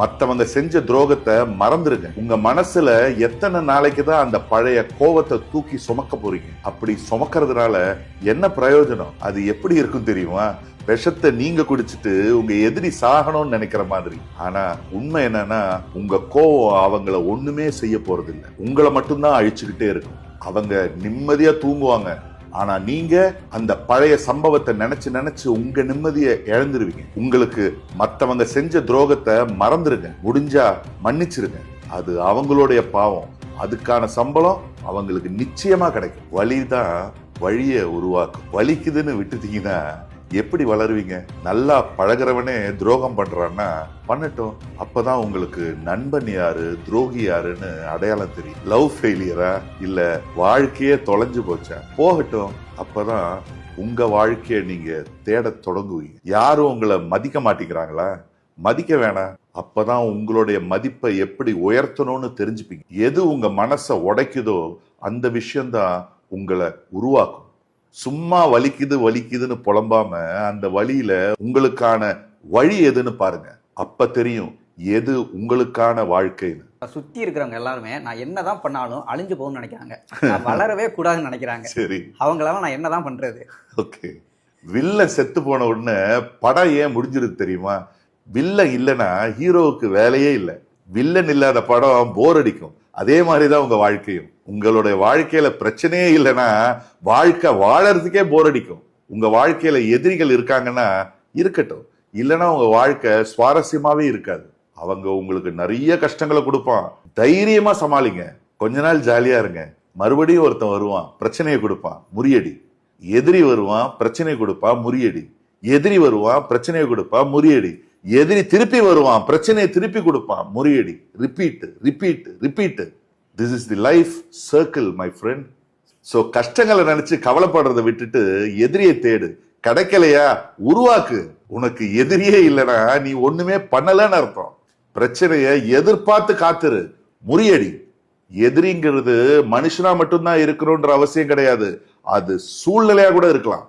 மத்தவங்க செஞ்ச துரோகத்தை மறந்துருங்க. உங்க மனசுல எத்தனை நாளைக்கு தான் அந்த பழைய கோவத்தை தூக்கி சுமக்க போறீங்க? அப்படி சுமக்கிறதுனால என்ன பிரயோஜனம்? அது எப்படி இருக்கும் தெரியுமா? விஷத்தை நீங்க குடிச்சிட்டு உங்க எதிரி சாகணும்னு நினைக்கிற மாதிரி. ஆனா உண்மை என்னன்னா, உங்க கோவம் அவங்கள ஒண்ணுமே செய்ய போறது இல்லை, உங்களை மட்டும்தான் அழிச்சுக்கிட்டே இருக்கும். அவங்க நிம்மதியா தூங்குவாங்க. ஆனா நீங்க அந்த பழைய சம்பவத்தை நினைச்சு நினைச்சு உங்க நிம்மதியை இழந்துருவீங்க. உங்களுக்கு மத்தவங்க செஞ்ச துரோகத்தை மறந்துருங்க. முடிஞ்சா மன்னிச்சிருங்க. அது அவங்களுடைய பாவம். அதுக்கான சம்பளம் அவங்களுக்கு நிச்சயமா கிடைக்கும். வலிதான் வழிய உருவாக்கும். வலிக்குதுன்னு விட்டுட்டீங்கன்னா எப்படி வளருவீங்க? நல்லா பழகிறவனே துரோகம் பண்றான்னா பண்ணட்டும். அப்பதான் உங்களுக்கு நண்பன் யாரு, துரோகி யாருன்னு அடையாளம் தெரியும். லவ் ஃபெயிலியரா இல்ல வாழ்க்கையே தொலைஞ்சு போச்சா போகட்டும். அப்பதான் உங்க வாழ்க்கைய நீங்க தேட தொடங்குவீங்க. யாரும் உங்களை மதிக்க மாட்டேங்கிறாங்களா? மதிக்க வேணாம். அப்பதான் உங்களுடைய மதிப்பை எப்படி உயர்த்தணும்னு தெரிஞ்சுப்பீங்க. எது உங்க மனசை உடைக்குதோ அந்த விஷயம்தான் உங்களை உருவாக்கும். சும்மா வலிக்குது வலிக்குதுன்னு புலம்பாம அந்த வழியில உங்களுக்கான வழி எதுன்னு பாருங்க. அப்ப தெரியும் எது உங்களுக்கான வாழ்க்கைன்னு. சுத்தி இருக்கிறவங்க எல்லாருமே நான் என்னதான் பண்ணாலும் அழிஞ்சு போகணும்னு நினைக்கிறாங்க. நான் வளரவே கூடாதுன்னு நினைக்கிறாங்க. சரி, அவங்களால நான் என்னதான் பண்றது? ஓகே. வில்ல செத்து போன உடனே படம் ஏன் முடிஞ்சிருக்கு தெரியுமா? வில்ல இல்லைன்னா ஹீரோவுக்கு வேலையே இல்லை. வில்லன் இல்லாத படம் போர் அடிக்கும். அதே மாதிரிதான் உங்க வாழ்க்கையும். உங்களுடைய வாழ்க்கையில பிரச்சனையே இல்லைன்னா வாழ்க்கை வாழறதுக்கே போர் அடிக்கும். உங்க வாழ்க்கையில எதிரிகள் இருக்காங்கன்னா இருக்கட்டும், இல்லைன்னா உங்க வாழ்க்கை சுவாரஸ்யமாவே இருக்காது. அவங்க உங்களுக்கு நிறைய கஷ்டங்களை கொடுப்பான். தைரியமா சமாளிங்க. கொஞ்ச நாள் ஜாலியா இருங்க. மறுபடியும் ஒருத்தன் வருவான், பிரச்சனையை கொடுப்பான், முறியடி. எதிரி வருவான், பிரச்சனை கொடுப்பான், முறியடி. எதிரி வருவான், பிரச்சனையை கொடுப்பான், முறியடி. எதிரி திருப்பி வருவான், பிரச்சனையை திருப்பி கொடுப்பான், முறியடி. Repeat repeat repeat. This is the life circle my friend. So கஷ்டங்களை நினைச்சு கவலைப்படுறதை விட்டுட்டு எதிரியை தேடு. கிடைக்கலையா உருவாக்கு. உனக்கு எதிரியே இல்லைன்னா நீ ஒண்ணுமே பண்ணலன்னு அர்த்தம். பிரச்சனைய எதிர்பார்த்து காத்துரு, முறியடி. எதிரிங்கிறது மனுஷனா மட்டும்தான் இருக்கணும்ன்ற அவசியம் கிடையாது. அது சூழ்நிலையா கூட இருக்கலாம்.